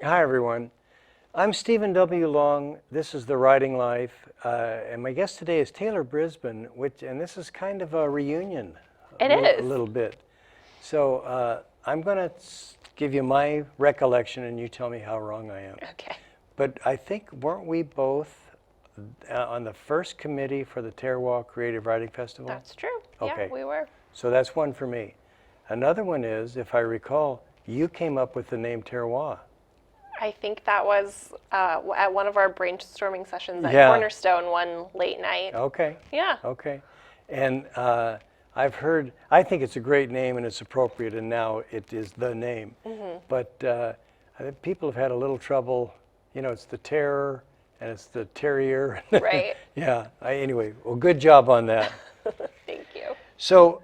Hi, everyone. I'm Stephen W. Long. This is The Writing Life. And my guest today is Tayler Brisbin, and this is kind of a reunion. A little bit. So I'm going to give you my recollection, and you tell me how wrong I am. Okay. But I think, weren't we both on the first committee for the Terroir Creative Writing Festival? That's true. Okay. Yeah, we were. So that's one for me. Another one is, if I recall, you came up with the name Terroir. I think that was at one of our brainstorming sessions at Yeah. Cornerstone one late night. Okay. Yeah. Okay. And I've heard, I think it's a great name and it's appropriate, and now it is the name. Mm-hmm. But I think people have had a little trouble, it's the terror and it's the terrier. Right. Yeah. Anyway, well, good job on that. Thank you. So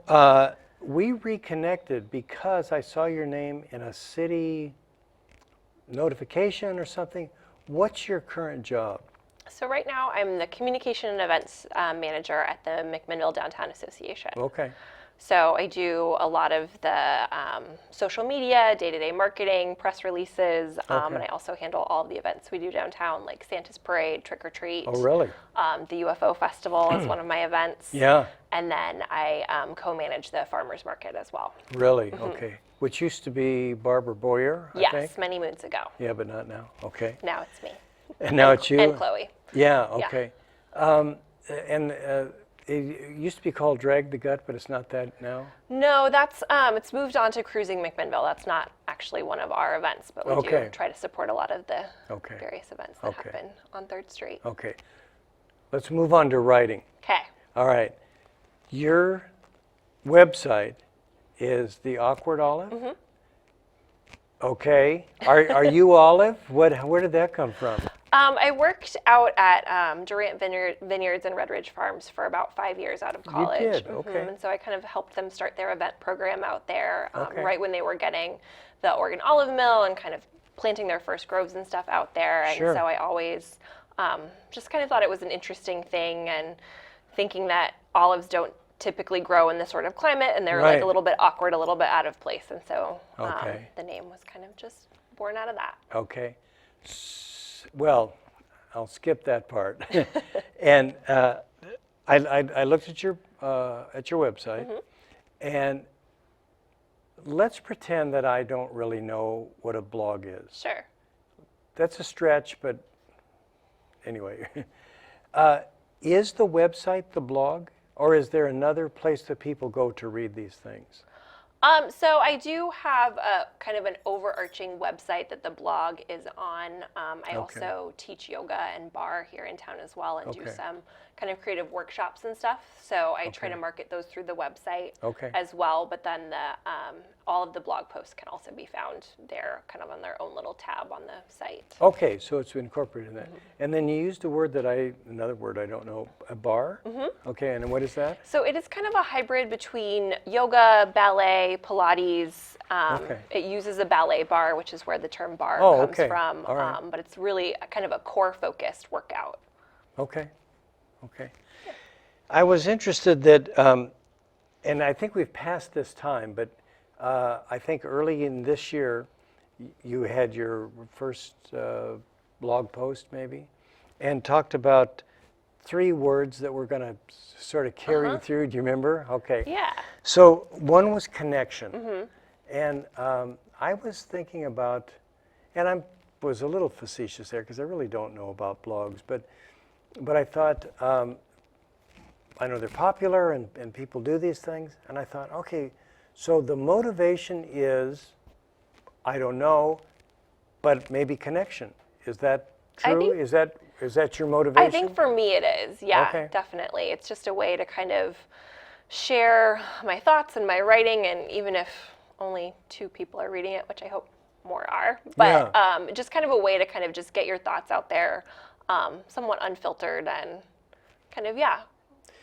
we reconnected because I saw your name in a city notification or something. What's your current job? So right now I'm the communication and events manager at the McMinnville Downtown Association. Okay. So I do a lot of the social media, day-to-day marketing, press releases, and I also handle all of the events we do downtown, like Santa's Parade, Trick or Treat. Oh, really? The UFO Festival is one of my events. Yeah. And then I co-manage the farmers market as well. Really? Mm-hmm. Okay. Which used to be Barbara Boyer, I think? Yes, many moons ago. Yeah, but not now. Okay. Now it's me. And now it's you? And Chloe. Yeah, okay. It used to be called Drag the Gut, but it's not that now? No, that's it's moved on to Cruising McMinnville. That's not actually one of our events, but we do try to support a lot of the various events that happen on 3rd Street. Okay. Let's move on to writing. Okay. All right. Your website is The Awkward Olive? Mm-hmm. Okay. Are you Olive? Where did that come from? I worked out at Durant Vineyards and Red Ridge Farms for about 5 years out of college. You did? Okay. And so I kind of helped them start their event program out there right when they were getting the Oregon olive mill and kind of planting their first groves and stuff out there. And Sure. so I always just kind of thought it was an interesting thing, and thinking that olives don't typically grow in this sort of climate, and they're like a little bit awkward, a little bit out of place. And so the name was kind of just born out of that. Okay. Well, I'll skip that part. And I looked at your website, Mm-hmm. and let's pretend that I don't really know what a blog is. Sure. That's a stretch, but anyway. Is the website the blog, or is there another place that people go to read these things? So I do have a kind of an overarching website that the blog is on. I also teach yoga and bar here in town as well, and do some kind of creative workshops and stuff. So I try to market those through the website as well. But then all of the blog posts can also be found there, kind of on their own little tab on the site. Okay, so it's incorporated in that. Mm-hmm. And then you used a word another word I don't know, a bar? Mm-hmm. Okay, and what is that? So it is kind of a hybrid between yoga, ballet, Pilates. It uses a ballet bar, which is where the term bar comes from. All right. But it's really kind of a core-focused workout. Okay. Yeah. I was interested that, and I think we've passed this time, but I think early in this year, you had your first blog post maybe, and talked about 3 words that we're going to sort of carry through. Do you remember? Okay. Yeah. So one was connection. And I was thinking about, and I was a little facetious there because I really don't know about blogs, but I thought, I know they're popular and people do these things, and I thought, okay, so the motivation is, I don't know, but maybe connection. Is that true? Is that your motivation? I think for me it is, yeah, definitely. It's just a way to kind of share my thoughts and my writing, and even if only 2 people are reading it, which I hope more are, but just kind of a way to kind of just get your thoughts out there, somewhat unfiltered, and kind of,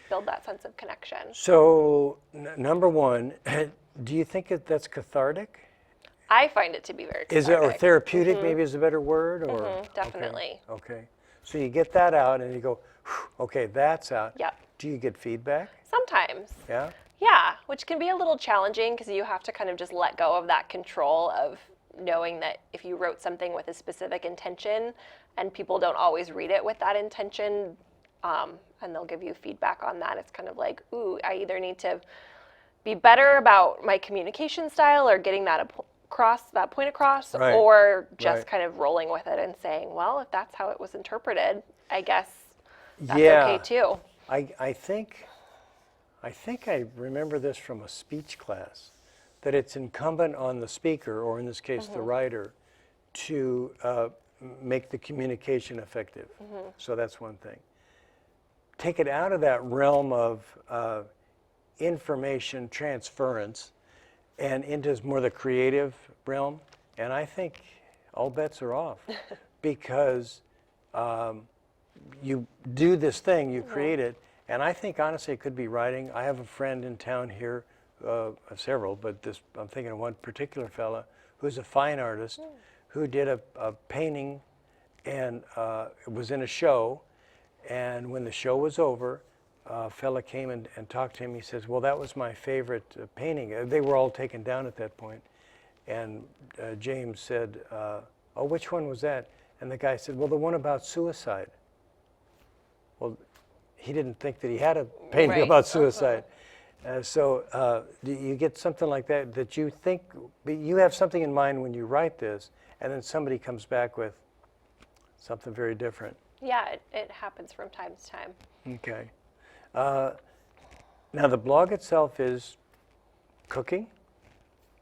build that sense of connection. So, number 1, do you think that's cathartic? I find it to be very cathartic. Is it, or therapeutic maybe is a better word? Or definitely. Okay. So you get that out and you go, okay, that's out. Yep. Do you get feedback? Sometimes. Yeah? Yeah, which can be a little challenging because you have to kind of just let go of that control of knowing that if you wrote something with a specific intention and people don't always read it with that intention, and they'll give you feedback on that, it's kind of like, ooh, I either need to be better about my communication style or getting that point across, Right. or just Right. kind of rolling with it and saying, well, if that's how it was interpreted, I guess that's Yeah. okay too. I think I remember this from a speech class, that it's incumbent on the speaker, or in this case the writer, to make the communication effective. So that's one thing. Take it out of that realm of information transference and into more the creative realm, and I think all bets are off because you do this thing, you create it, and I think honestly it could be writing. I have a friend in town here, several, but I'm thinking of one particular fella who's a fine artist who did a painting, and it was in a show, and when the show was over, a fella came and talked to him. He says, well, that was my favorite painting. They were all taken down at that point. And James said, oh, which one was that? And the guy said, well, the one about suicide. Well, he didn't think that he had a painting Right. about suicide. So do you get something like that, that you think, you have something in mind when you write this, and then somebody comes back with something very different? Yeah, it happens from time to time. Okay. Now the blog itself is cooking,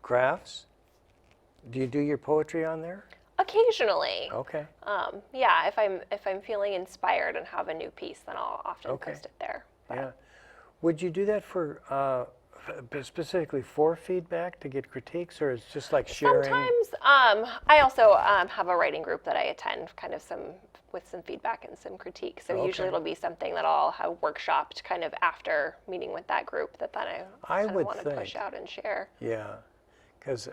crafts. Do you do your poetry on there? Occasionally. Okay. Yeah, if I'm feeling inspired and have a new piece, then I'll often Okay. post it there. But Yeah. Would you do that for specifically for feedback, to get critiques, or it's just like sharing? sometimes I also have a writing group that I attend, kind of with some feedback and some critique. So usually Okay. it'll be something that I'll have workshopped kind of after meeting with that group that then I kind of would want to push think. out and share. Yeah, because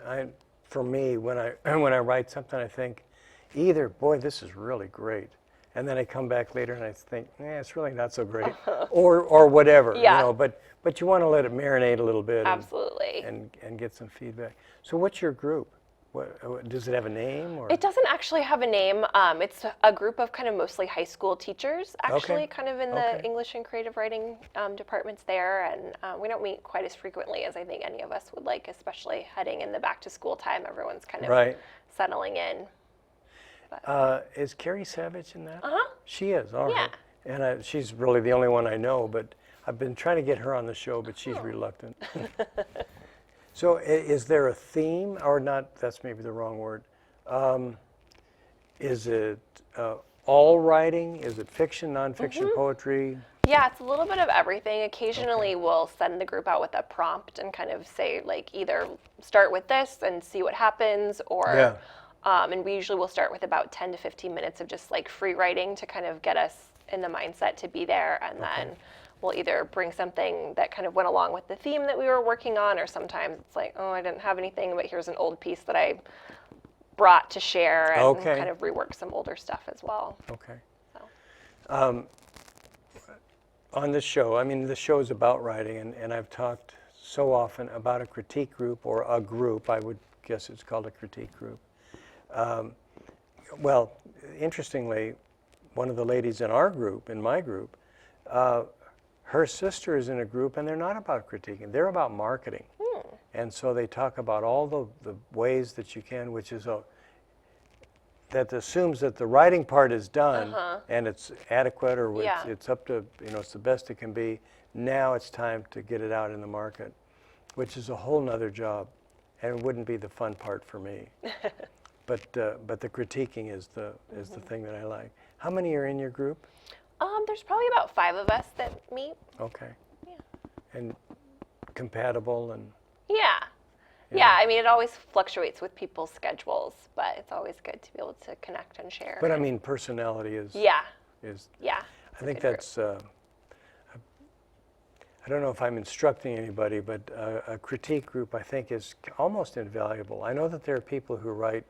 for me, when I write something, I think either, boy, this is really great, and then I come back later and I think, it's really not so great, or whatever, Yeah. you know. But you want to let it marinate a little bit, Absolutely. and get some feedback. So what's your group? What does it have a name, or? It doesn't actually have a name. It's a group of kind of mostly high school teachers, actually, Okay. kind of in the Okay. English and creative writing departments there. And we don't meet quite as frequently as I think any of us would like, especially heading in the back to school time. Everyone's kind of Right. settling in. Is Carrie Savage in that? Uh-huh. She is, all right. Yeah. And she's really the only one I know, but I've been trying to get her on the show, but Oh. she's reluctant. So is there a theme, or not, that's maybe the wrong word. Is it all writing? Is it fiction, nonfiction, Mm-hmm. poetry? Yeah, it's a little bit of everything. Occasionally we'll send the group out with a prompt and kind of say, like, either start with this and see what happens, or Yeah. and we usually will start with about 10 to 15 minutes of just like free writing to kind of get us in the mindset to be there, and then we'll either bring something that kind of went along with the theme that we were working on, or sometimes it's like, oh, I didn't have anything, but here's an old piece that I brought to share, and Okay. kind of rework some older stuff as well. Okay. So. On the show, I mean, the show is about writing, and I've talked so often about a critique group, or a group. I would guess it's called a critique group. Well, interestingly, one of the ladies in our group, in my group, her sister is in a group, and they're not about critiquing, they're about marketing. And so they talk about all the ways that you can, which is that assumes that the writing part is done, and it's adequate, or Yeah. it's up to, it's the best it can be. Now it's time to get it out in the market, which is a whole nother job, and it wouldn't be the fun part for me. But the critiquing is the thing that I like. How many are in your group? There's probably about 5 of us that meet. Okay. Yeah. And compatible and. Yeah. Yeah, I mean, it always fluctuates with people's schedules, but it's always good to be able to connect and share. But I mean, personality is. Yeah, Is. yeah. I think that's. I don't know if I'm instructing anybody, but a critique group, I think, is almost invaluable. I know that there are people who write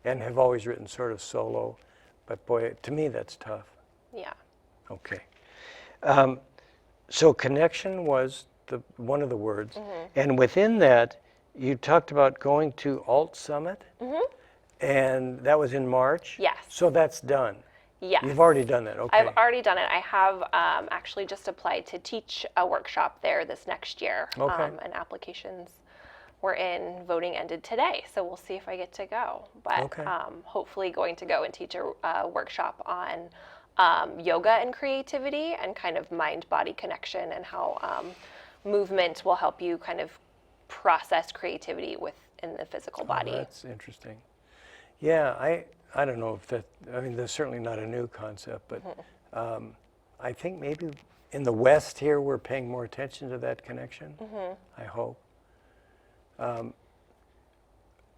and have always written sort of solo, but boy, to me, that's tough. Yeah. Okay. So connection was one of the words, and within that, you talked about going to Alt Summit, and that was in March? Yes. So that's done? Yes. You've already done that, okay. I've already done it. I have actually just applied to teach a workshop there this next year. Okay. And applications were in. Voting ended today, so we'll see if I get to go. But Okay. Hopefully going to go and teach a workshop on yoga and creativity and kind of mind-body connection and how movement will help you kind of process creativity within the physical body. Oh, that's interesting. Yeah, I don't know if that, I mean, that's certainly not a new concept, but I think maybe in the West here we're paying more attention to that connection, I hope.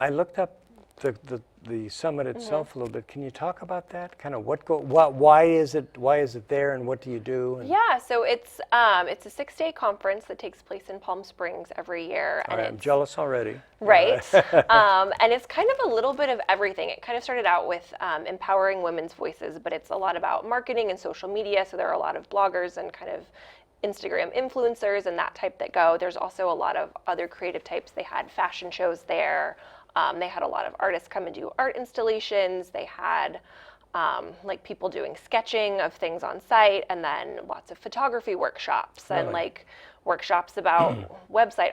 I looked up the summit itself a little bit. Can you talk about that? Kind of why is it there, and what do you do? And Yeah, so it's a 6-day conference that takes place in Palm Springs every year, and I'm jealous already. Right. And it's kind of a little bit of everything. It kind of started out with empowering women's voices, but it's a lot about marketing and social media. So there are a lot of bloggers and kind of Instagram influencers and that type that go. There's also a lot of other creative types. They had fashion shows there. They had a lot of artists come and do art installations. They had like people doing sketching of things on site, and then lots of photography workshops and Really? like workshops about website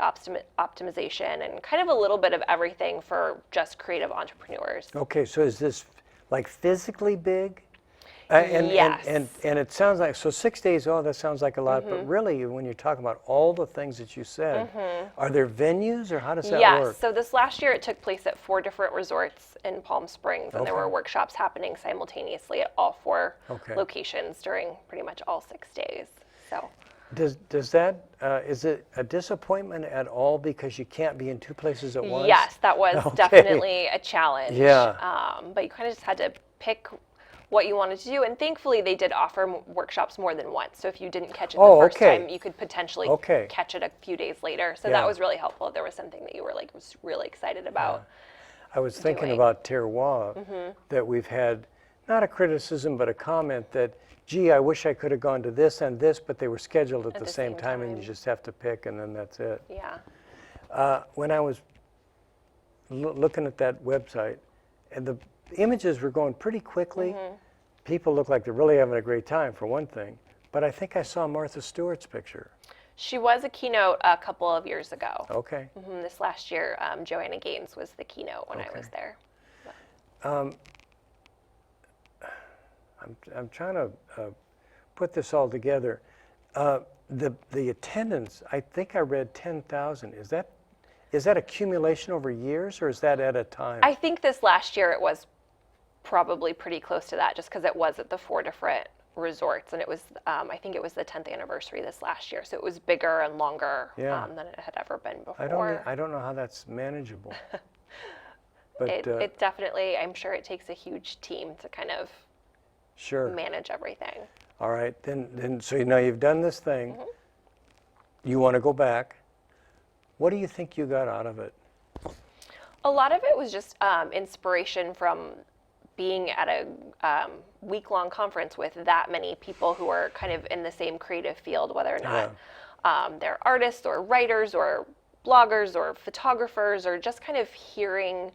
optimization and kind of a little bit of everything for just creative entrepreneurs. Okay, so is this like physically big? Yes. And it sounds like, so 6 days, oh, that sounds like a lot, but really when you're talking about all the things that you said, are there venues, or how does that Yes, work? so this last year it took place at 4 different resorts in Palm Springs, and there were Okay. workshops happening simultaneously at all 4 Okay. locations during pretty much all 6 days. So Does that, is it a disappointment at all because you can't be in 2 places at once? yes, that was Okay. definitely a challenge. Yeah. But you kind of just had to pick what you wanted to do, and thankfully they did offer workshops more than once. So if you didn't catch it the first okay. time, you could potentially Okay. catch it a few days later. So Yeah. that was really helpful. There was something that you were like was really excited about. I was thinking doing. about terroir, that we've had, not a criticism, but a comment that, gee, I wish I could have gone to this and this, but they were scheduled at the same time, and you just have to pick, and then that's it. Yeah. When I was looking at that website, and the images were going pretty quickly, people look like they're really having a great time, for one thing, but I think I saw Martha Stewart's picture. She was a keynote a couple of years ago. Okay. This last year, Joanna Gaines was the keynote when I was there. I'm trying to put this all together. The attendance, I think I read 10,000. Is that accumulation over years, or is that at a time? I think this last year it was probably pretty close to that, just because it was at the 4 different resorts, and it was I think it was the 10th anniversary this last year, so it was bigger and longer than it had ever been before. I don't know how that's manageable. But It definitely, I'm sure it takes a huge team to kind of sure. manage everything. All right, then so now you've done this thing. You want to go back. What do you think you got out of it? A lot of it was just inspiration from being at a week-long conference with that many people who are kind of in the same creative field, whether or not they're artists or writers or bloggers or photographers, or just kind of hearing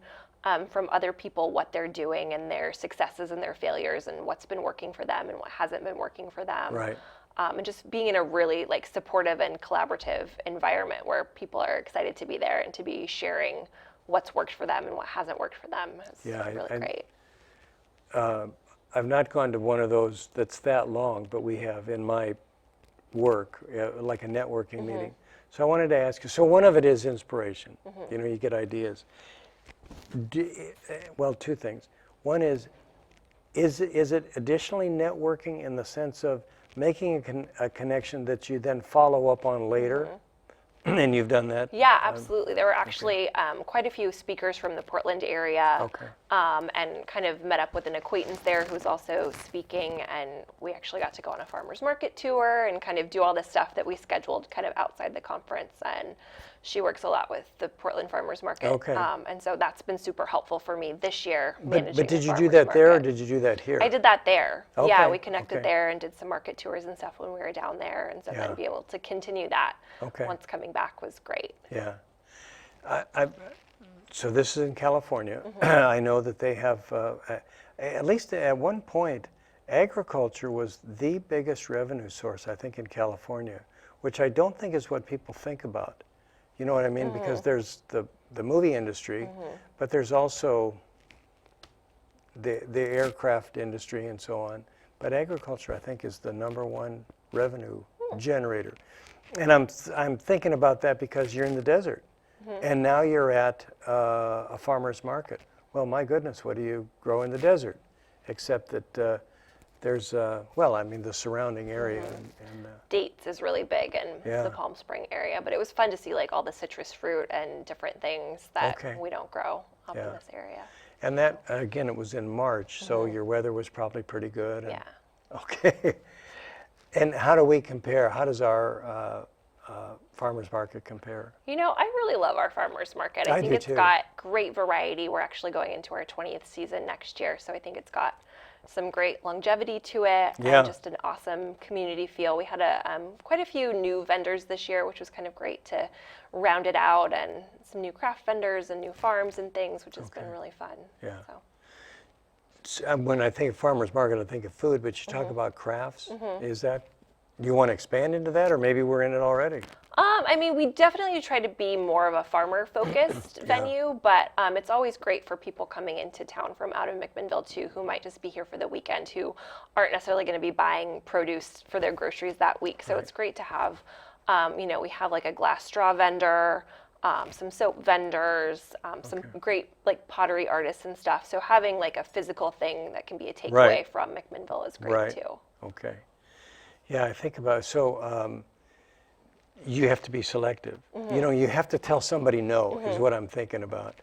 from other people what they're doing and their successes and their failures and what's been working for them and what hasn't been working for them. Right. And just being in a really like supportive and collaborative environment where people are excited to be there and to be sharing what's worked for them and what hasn't worked for them. It's really great. I've not gone to one of those that's that long, but we have in my work, like a networking meeting. So I wanted to ask you, so one of it is inspiration. You know, you get ideas. Well, 2 things. One is it additionally networking in the sense of making a connection that you then follow up on later? And you've done that? Yeah, absolutely. There were actually quite a few speakers from the Portland area, Okay. and kind of met up with an acquaintance there who's also speaking, and we actually got to go on a farmer's market tour and kind of do all this stuff that we scheduled kind of outside the conference. And she works a lot with the Portland Farmers Market, Okay. And so that's been super helpful for me this year. But managing did the you do farmers that there, or market. did you do that here? I did that there. Yeah, Okay, we connected okay. there and did some market tours and stuff when we were down there, and so Yeah. then be able to continue that Okay. once coming back was great. Yeah. I, so this is in California. I know that they have, at least at one point, agriculture was the biggest revenue source, I think, in California, which I don't think is what people think about. You know what I mean? Because there's the movie industry, but there's also the aircraft industry and so on. But agriculture, I think, is the #1 revenue generator. And I'm thinking about that because you're in the desert, and now you're at a farmer's market. Well, my goodness, what do you grow in the desert? Except that there's, well, I mean, the surrounding area. And Dates is really big in Yeah. the Palm Spring area, but it was fun to see like all the citrus fruit and different things that Okay. we don't grow up Yeah. in this area. And that, again, it was in March, so your weather was probably pretty good. And, Yeah. Okay. And how do we compare? How does our farmer's market compare? You know, I really love our farmers market. I I think do it's too. got great variety. We're actually going into our 20th season next year, so I think it's got some great longevity to it Yeah. and just an awesome community feel. We had quite a few new vendors this year, which was kind of great to round it out, and some new craft vendors and new farms and things, which has been really fun. Yeah. So. When I think of farmer's market, I think of food, but you talk about crafts. Is that, do you want to expand into that, or maybe we're in it already? I mean, we definitely try to be more of a farmer-focused venue, but it's always great for people coming into town from out of McMinnville too, who might just be here for the weekend, who aren't necessarily going to be buying produce for their groceries that week. So it's great to have, you know, we have like a glass straw vendor, some soap vendors, some great like pottery artists and stuff. So having like a physical thing that can be a takeaway Right. from McMinnville is great Right. too. Okay. Yeah, I think about it. So you have to be selective. You know, you have to tell somebody no, is what I'm thinking about.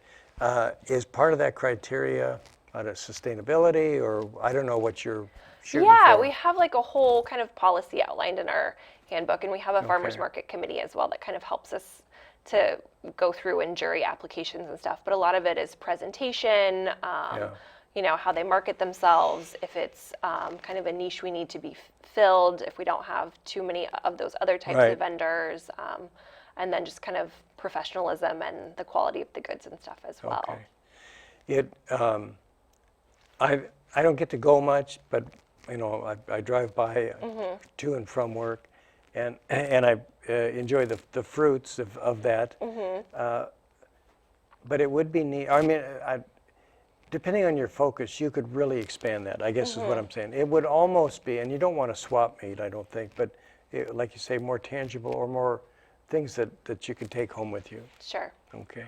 Is part of that criteria out of sustainability, or I don't know what you're shooting Yeah, for? we have like a whole kind of policy outlined in our handbook, and we have a farmers Okay. market committee as well that kind of helps us to go through and jury applications and stuff. But a lot of it is presentation, you know, how they market themselves, if it's kind of a niche we need to be filled, if we don't have too many of those other types Right. of vendors, and then just kind of professionalism and the quality of the goods and stuff as well. Okay. It, I don't get to go much, but you know, I drive by to and from work, and I enjoy the fruits of that. But it would be neat. I mean, depending on your focus, you could really expand that, I guess is what I'm saying. It would almost be, and you don't want to swap meat, I don't think, but like you say, more tangible or more things that you can take home with you. Sure. Okay.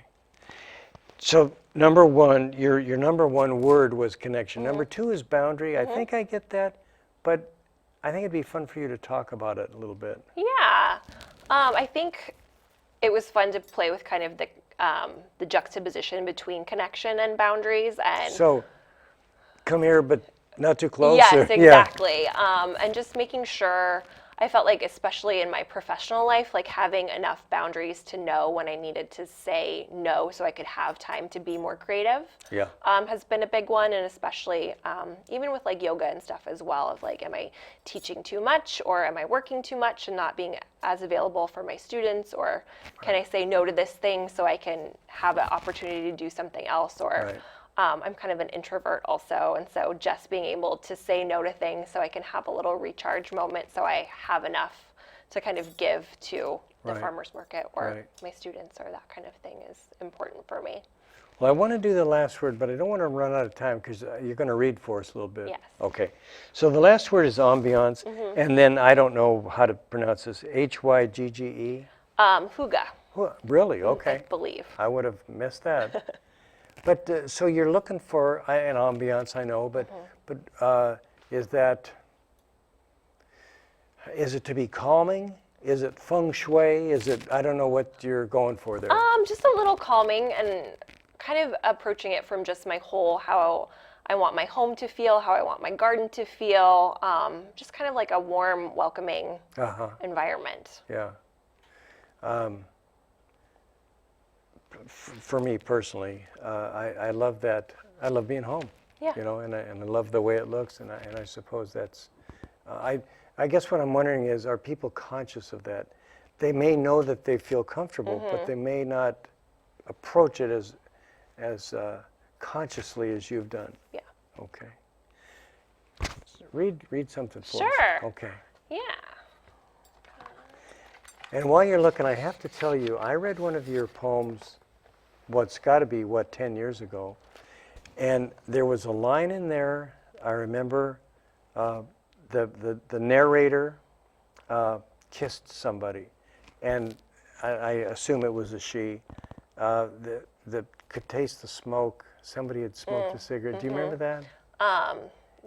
So number one, your number one word was connection. Number two is boundary. I think I get that, but I think it'd be fun for you to talk about it a little bit. Yeah, I think it was fun to play with kind of the juxtaposition between connection and boundaries, and So come here, but not too close. yes, or- exactly. And just making sure I felt like, especially in my professional life, like having enough boundaries to know when I needed to say no so I could have time to be more creative. Yeah. Has been a big one, and especially even with like yoga and stuff as well, of like, am I teaching too much, or am I working too much and not being as available for my students, or can I say no to this thing so I can have an opportunity to do something else, or Right. I'm kind of an introvert also, and so just being able to say no to things so I can have a little recharge moment so I have enough to kind of give to the Right. farmer's market or Right. my students or that kind of thing is important for me. Well, I want to do the last word, but I don't want to run out of time because you're going to read for us a little bit. Yes. Okay. So the last word is ambiance, and then I don't know how to pronounce this. Hygge. Huga, Really? Okay. I believe. I would have missed that. But so you're looking for an ambiance, I know, but is it to be calming? Is it feng shui? Is it, I don't know what you're going for there. Just a little calming, and kind of approaching it from just my whole, how I want my home to feel, how I want my garden to feel, just kind of like a warm, welcoming environment. Yeah. For me personally, I love that. I love being home. Yeah. You know, and I love the way it looks, and I suppose that's. I guess what I'm wondering is, are people conscious of that? They may know that they feel comfortable, but they may not approach it as consciously as you've done. Yeah. Okay. Read something for us. Sure. Okay. Yeah. And while you're looking, I have to tell you, I read one of your poems, what's got to be, 10 years ago, and there was a line in there, I remember, the narrator kissed somebody, and I assume it was a she, that could taste the smoke. Somebody had smoked a cigarette. Do you remember that?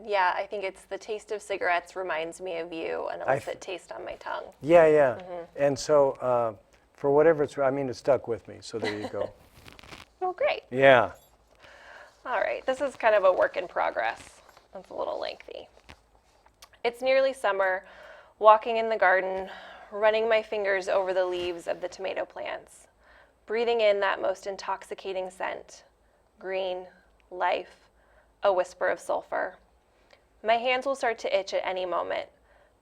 Yeah, I think it's the taste of cigarettes reminds me of you, an illicit taste on my tongue. Yeah, yeah. And so, for whatever it's, it stuck with me. So there you go. Well, great. Yeah. All right, this is kind of a work in progress. It's a little lengthy. It's nearly summer, walking in the garden, running my fingers over the leaves of the tomato plants, breathing in that most intoxicating scent, green, life, a whisper of sulfur. My hands will start to itch at any moment,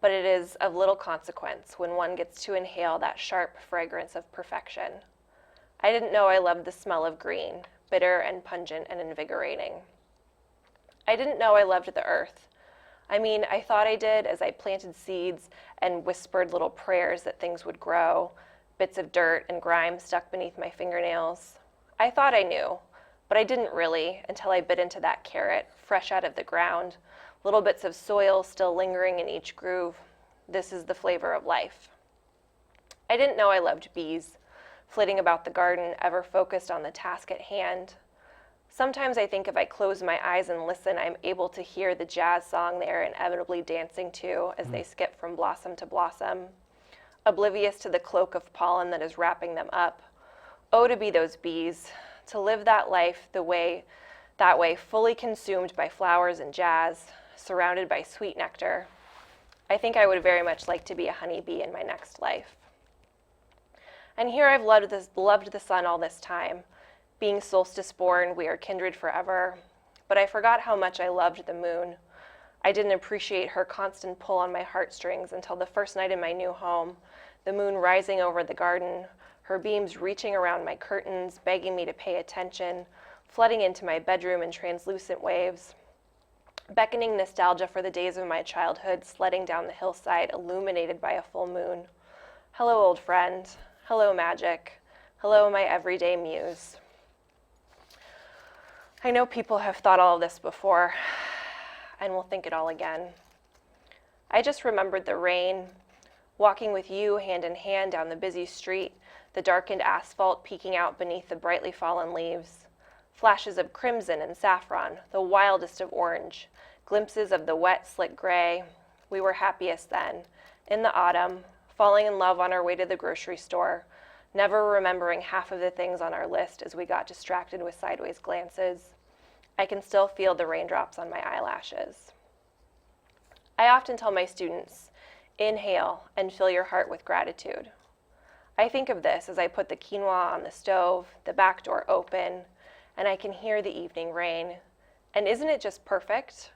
but it is of little consequence when one gets to inhale that sharp fragrance of perfection. I didn't know I loved the smell of green, bitter and pungent and invigorating. I didn't know I loved the earth. I thought I did as I planted seeds and whispered little prayers that things would grow, bits of dirt and grime stuck beneath my fingernails. I thought I knew, but I didn't really until I bit into that carrot, fresh out of the ground, little bits of soil still lingering in each groove. This is the flavor of life. I didn't know I loved bees, flitting about the garden, ever focused on the task at hand. Sometimes I think if I close my eyes and listen, I'm able to hear the jazz song they are inevitably dancing to as they skip from blossom to blossom, oblivious to the cloak of pollen that is wrapping them up. Oh, to be those bees, to live that life that way, fully consumed by flowers and jazz, surrounded by sweet nectar. I think I would very much like to be a honeybee in my next life. And here I've loved the sun all this time. Being solstice born, we are kindred forever. But I forgot how much I loved the moon. I didn't appreciate her constant pull on my heartstrings until the first night in my new home, the moon rising over the garden, her beams reaching around my curtains, begging me to pay attention, flooding into my bedroom in translucent waves, beckoning nostalgia for the days of my childhood, sledding down the hillside, illuminated by a full moon. Hello, old friend. Hello, magic. Hello, my everyday muse. I know people have thought all of this before, and will think it all again. I just remembered the rain, walking with you hand in hand down the busy street, the darkened asphalt peeking out beneath the brightly fallen leaves, flashes of crimson and saffron, the wildest of orange, glimpses of the wet, slick gray. We were happiest then, in the autumn, falling in love on our way to the grocery store, never remembering half of the things on our list as we got distracted with sideways glances. I can still feel the raindrops on my eyelashes. I often tell my students, inhale and fill your heart with gratitude. I think of this as I put the quinoa on the stove, the back door open, and I can hear the evening rain. And isn't it just perfect?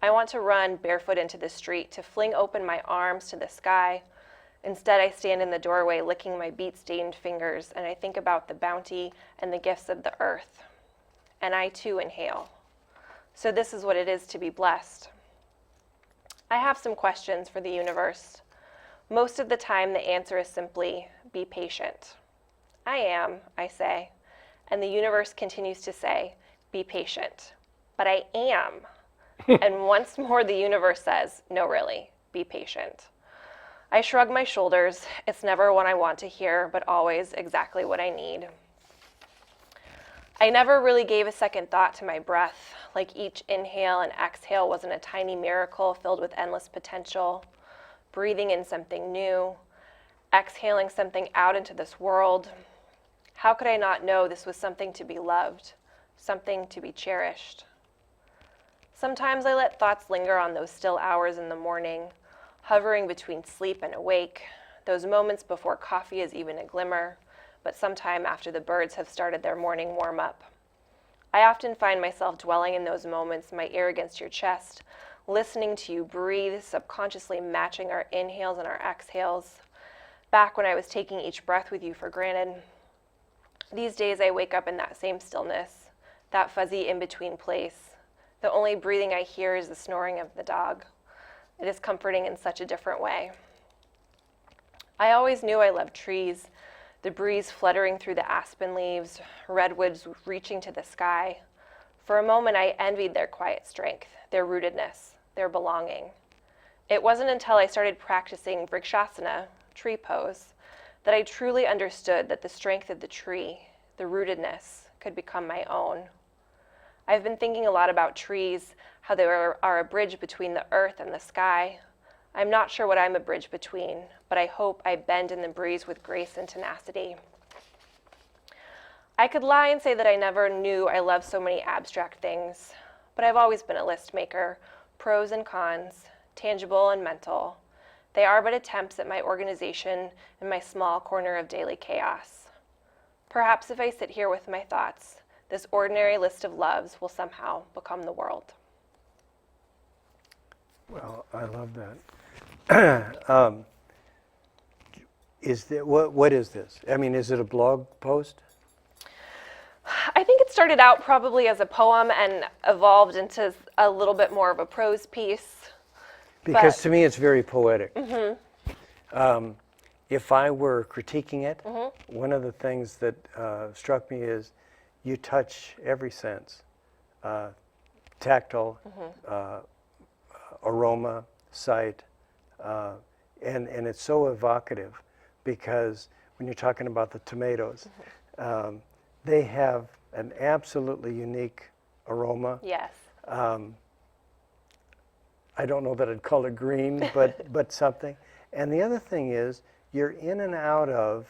I want to run barefoot into the street, to fling open my arms to the sky. Instead, I stand in the doorway licking my beet-stained fingers, and I think about the bounty and the gifts of the earth. And I too inhale. So this is what it is to be blessed. I have some questions for the universe. Most of the time, the answer is simply, be patient. I am, I say, and the universe continues to say, be patient. But I am. And once more, the universe says, no, really, be patient. I shrug my shoulders. It's never what I want to hear, but always exactly what I need. I never really gave a second thought to my breath, like each inhale and exhale wasn't a tiny miracle filled with endless potential, breathing in something new, exhaling something out into this world. How could I not know this was something to be loved, something to be cherished? Sometimes I let thoughts linger on those still hours in the morning, hovering between sleep and awake, those moments before coffee is even a glimmer, but sometime after the birds have started their morning warm-up. I often find myself dwelling in those moments, my ear against your chest, listening to you breathe, subconsciously matching our inhales and our exhales, back when I was taking each breath with you for granted. These days I wake up in that same stillness, that fuzzy in-between place. The only breathing I hear is the snoring of the dog. It is comforting in such a different way. I always knew I loved trees, the breeze fluttering through the aspen leaves, redwoods reaching to the sky. For a moment I envied their quiet strength, their rootedness, their belonging. It wasn't until I started practicing Vrikshasana, tree pose, that I truly understood that the strength of the tree, the rootedness, could become my own. I've been thinking a lot about trees, how they are a bridge between the earth and the sky. I'm not sure what I'm a bridge between, but I hope I bend in the breeze with grace and tenacity. I could lie and say that I never knew I loved so many abstract things, but I've always been a list maker, pros and cons, tangible and mental. They are but attempts at my organization in my small corner of daily chaos. Perhaps if I sit here with my thoughts, this ordinary list of loves will somehow become the world. Well, I love that. What is this? I mean, is it a blog post? I think it started out probably as a poem and evolved into a little bit more of a prose piece. Because to me, it's very poetic. If I were critiquing it, one of the things that struck me is you touch every sense, tactile, aroma, sight, and it's so evocative because when you're talking about the tomatoes, they have an absolutely unique aroma. Yes. I don't know that I'd call it green, but something. And the other thing is, you're in and out of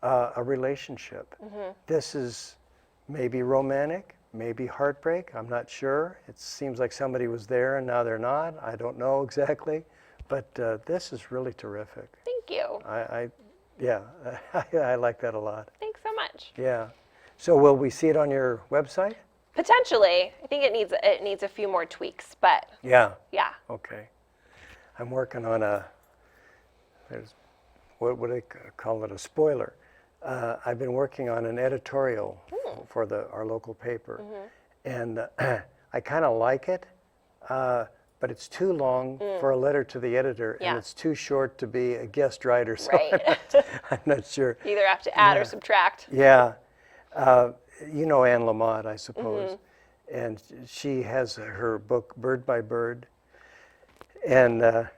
a relationship. This is maybe romantic, maybe heartbreak, I'm not sure. It seems like somebody was there and now they're not. I don't know exactly, but this is really terrific. Thank you. Yeah, I like that a lot. Thanks so much. Yeah. So will we see it on your website? Potentially. I think it needs a few more tweaks, but Yeah. yeah. Okay. I'm working on there's, what would I call it, a spoiler. I've been working on an editorial for our local paper, and I kind of like it, but it's too long for a letter to the editor, and it's too short to be a guest writer, so Right. I'm not sure. You either have to add or subtract. Yeah. You know Anne Lamott, I suppose, and she has her book Bird by Bird, and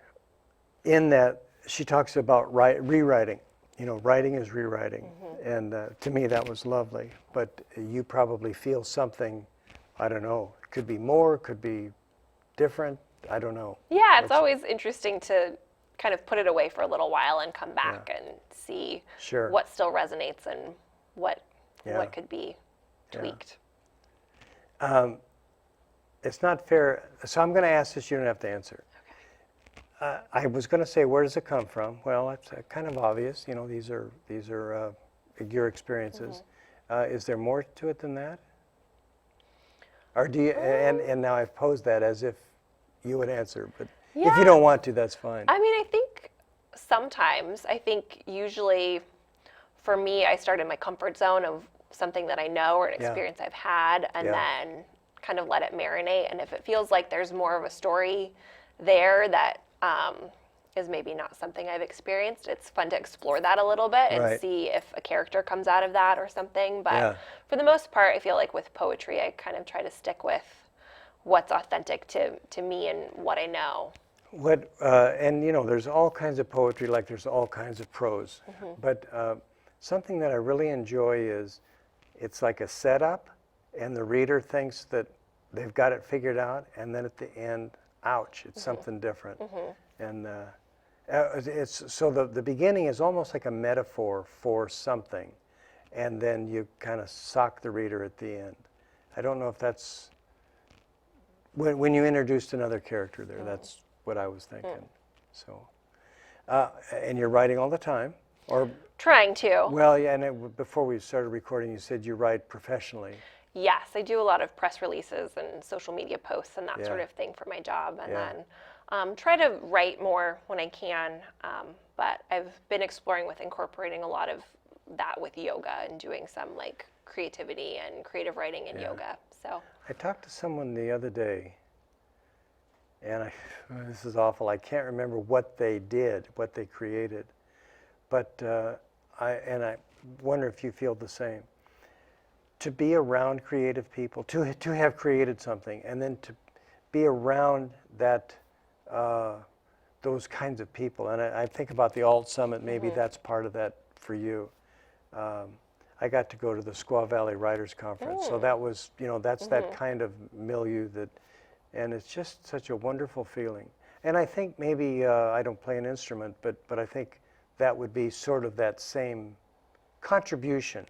in that she talks about rewriting. You know, writing is rewriting, and to me that was lovely. But you probably feel something, I don't know, it could be more, could be different, I don't know. Yeah, it's always interesting to kind of put it away for a little while and come back and see what still resonates and what could be tweaked. It's not fair, so I'm going to ask this, you don't have to answer. I was going to say, where does it come from? Well, it's kind of obvious. You know, these are your experiences. Is there more to it than that? Or do you? And now I've posed that as if you would answer, but if you don't want to, that's fine. I mean, I think sometimes. I think usually, for me, I start in my comfort zone of something that I know or an experience I've had, and then kind of let it marinate. And if it feels like there's more of a story there that is maybe not something I've experienced, it's fun to explore that a little bit and see if a character comes out of that or something. But for the most part, I feel like with poetry, I kind of try to stick with what's authentic to me and what I know. And you know, there's all kinds of poetry, like there's all kinds of prose. But something that I really enjoy is it's like a setup, and the reader thinks that they've got it figured out, and then at the end, ouch, it's something different. And it's so the beginning is almost like a metaphor for something, and then you kind of sock the reader at the end. I don't know if that's when you introduced another character there. That's what I was thinking. So, and you're writing all the time, or trying to. Well, yeah. And before we started recording, you said you write professionally. Yes, I do a lot of press releases and social media posts and that sort of thing for my job, and then try to write more when I can. But I've been exploring with incorporating a lot of that with yoga and doing some like creativity and creative writing in yoga. So I talked to someone the other day, and this is awful. I can't remember what they did, what they created, but I wonder if you feel the same. To be around creative people, to have created something, and then to be around that those kinds of people. And I think about the Alt Summit. Maybe that's part of that for you. I got to go to the Squaw Valley Writers Conference, so that was, that's that kind of milieu that, and it's just such a wonderful feeling. And I think maybe I don't play an instrument, but I think that would be sort of that same contribution.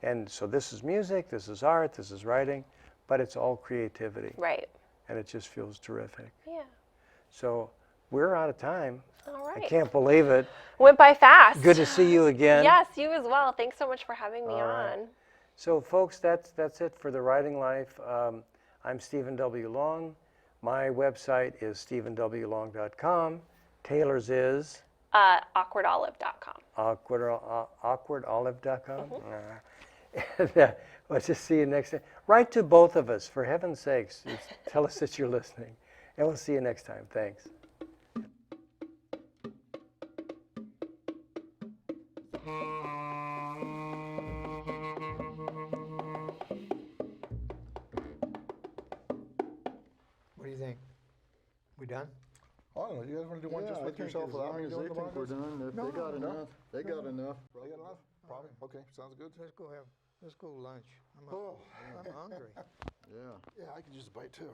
And so this is music, this is art, this is writing, but it's all creativity. right. And it just feels terrific. Yeah. So we're out of time. All right. I can't believe it. Went by fast. Good to see you again. Yes, you as well. Thanks so much for having me All right. on. So folks, that's it for The Writing Life. I'm Stephen W. Long. My website is stephenwlong.com. Taylor's is? Awkwardolive.com. Awkwardolive.com. And, let's just see you next time. Write to both of us, for heaven's sakes. Tell us that you're listening. And we'll see you next time. Thanks. What do you think? We done? I don't know. You guys want to do one just with yourself as without long me as doing they the think we're bongos? done, if No, they got no. enough, they got enough. Probably got enough? Probably. Okay, sounds good. Let's go to lunch. I'm Oh. hungry. Yeah. Yeah, I can just bite too.